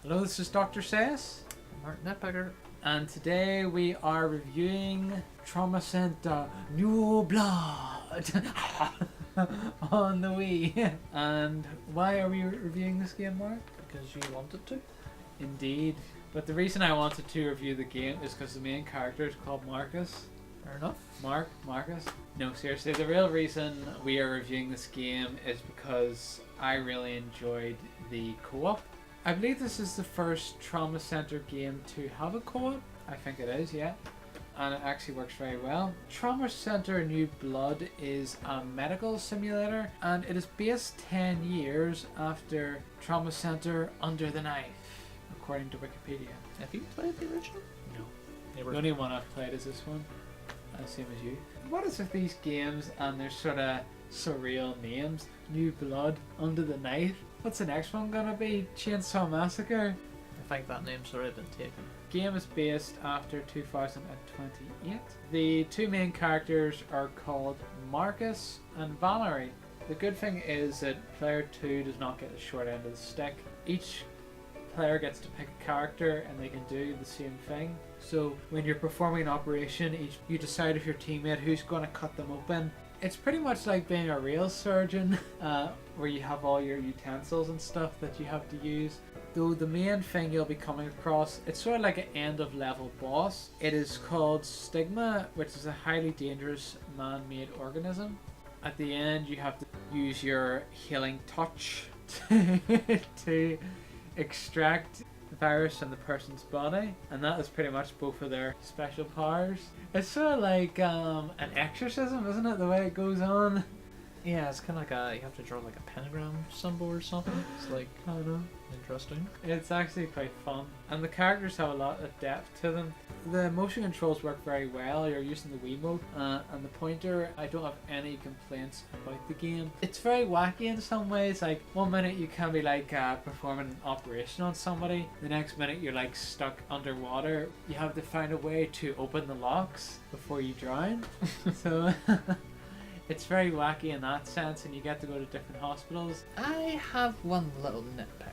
Hello, this is DrSayus, Nitpicker. and today we are reviewing Trauma Center New Blood on the Wii. And why are we reviewing this game, Mark? Because you wanted to. Indeed. But the reason I wanted to review the game is because the main character is called Marcus. Fair enough. Marcus? No, seriously, the real reason we are reviewing this game is because I really enjoyed the co-op. I believe this is the first Trauma Center game to have a co-op. I think it is, yeah. And it actually works very well. Trauma Center New Blood is a medical simulator, and it is based 10 years after Trauma Center Under the Knife, according to Wikipedia. Have you played the original? No. Never. The only one I've played is this one. Same as you. What is with these games and their sort of surreal names? New Blood, Under the Knife. What's the next one gonna be? Chainsaw Massacre? I think that name's already been taken. Game is based after 2028. The two main characters are called Marcus and Valerie. The good thing is that player 2 does not get the short end of the stick. Each player gets to pick a character and they can do the same thing. So when you're performing an operation, you decide with your teammate who's going to cut them open. It's pretty much like being a real surgeon, where you have all your utensils and stuff that you have to use. Though the main thing you'll be coming across, it's sort of like an end of level boss. It is called Stigma, which is a highly dangerous man-made organism. At the end you have to use your healing touch to extract the virus from the person's body, and that is pretty much both of their special powers. It's sort of like an exorcism, isn't it, the way it goes on? Yeah, it's kind of like you have to draw like a pentagram symbol or something. It's like, I don't know. Interesting. It's actually quite fun, and the characters have a lot of depth to them. The motion controls work very well. You're using the Wiimote and the pointer. I don't have any complaints about the game. It's very wacky in some ways. Like, one minute you can be like performing an operation on somebody, the next minute you're like stuck underwater. You have to find a way to open the locks before you drown. So it's very wacky in that sense, and you get to go to different hospitals. I have one little nitpick.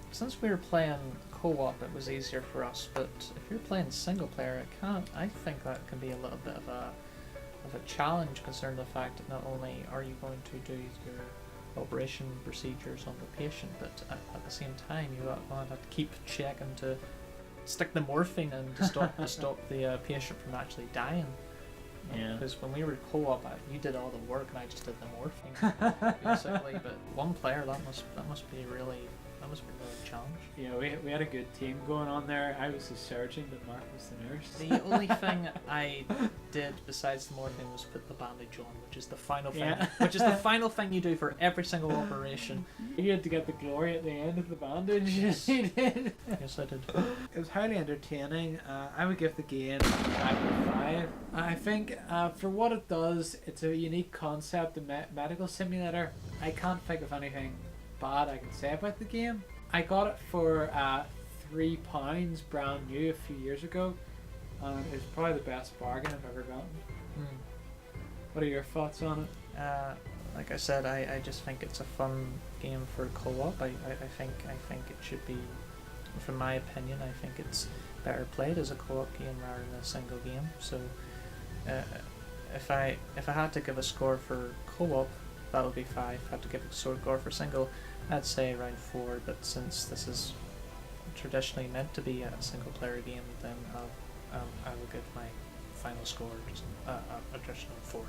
Since we were playing co-op, it was easier for us, but if you're playing single player, I think that can be a little bit of a challenge, considering the fact that not only are you going to do your operation procedures on the patient, but at the same time you have to keep checking to stick the morphine in to stop the patient from actually dying. Yeah. Because when we were co-op, you did all the work and I just did the morphine, basically. But one player, that must be really a challenge. Yeah, we had a good team going on there. I was the surgeon, but Mark was the nurse. The only thing I did besides the morphine was put the bandage on, which is the final thing. Yeah. Which is the final thing you do for every single operation. You had to get the glory at the end of the bandage. Yes. You did. Yes, I did. It was highly entertaining. I would give the game 5 out of 5. I think for what it does, it's a unique concept, a medical simulator. I can't think of anything bad I can say about the game. I got it for £3 brand new a few years ago, and it's probably the best bargain I've ever gotten. What are your thoughts on it? Like I said, I just think it's a fun game for co-op. I think it should be, from my opinion, I think it's better played as a co-op game rather than a single game. So if I had to give a score for co-op, that would be 5. If I had to give a score for single, I'd say around 4. But since this is traditionally meant to be a single player game, then I will give my final score just a traditional 4.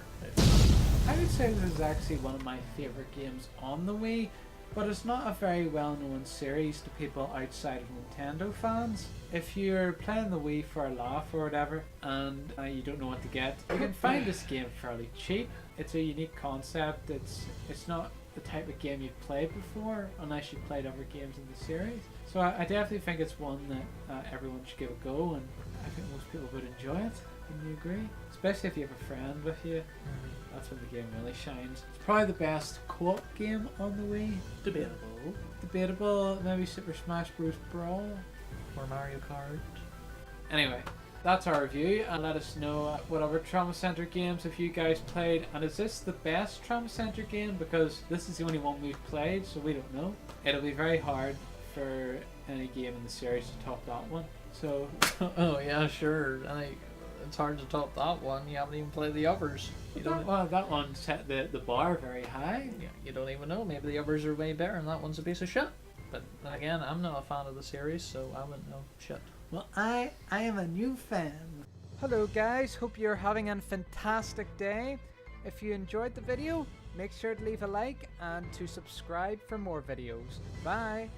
I would say this is actually one of my favourite games on the Wii, but it's not a very well-known series to people outside of Nintendo fans. If you're playing the Wii for a laugh or whatever, and you don't know what to get, you can find this game fairly cheap. It's a unique concept. It's not the type of game you've played before, unless you've played other games in the series. So I definitely think it's one that everyone should give a go, and I think most people would enjoy it. Wouldn't you agree? Especially if you have a friend with you. That's when the game really shines. It's probably the best co-op game on the Wii. Debatable, maybe Super Smash Bros. Brawl. Or Mario Kart. Anyway, that's our review, and let us know what other Trauma Center games have you guys played, and is this the best Trauma Center game? Because this is the only one we've played, so we don't know. It'll be very hard for any game in the series to top that one. So, Oh yeah, sure. It's hard to top that one. You haven't even played the others. You don't. well, that one set the bar very high. Yeah, you don't even know. Maybe the others are way better, and that one's a piece of shit. But then again, I'm not a fan of the series, so I wouldn't know shit. Well, I am a new fan. Hello guys, hope you're having a fantastic day. If you enjoyed the video, make sure to leave a like and to subscribe for more videos. Bye!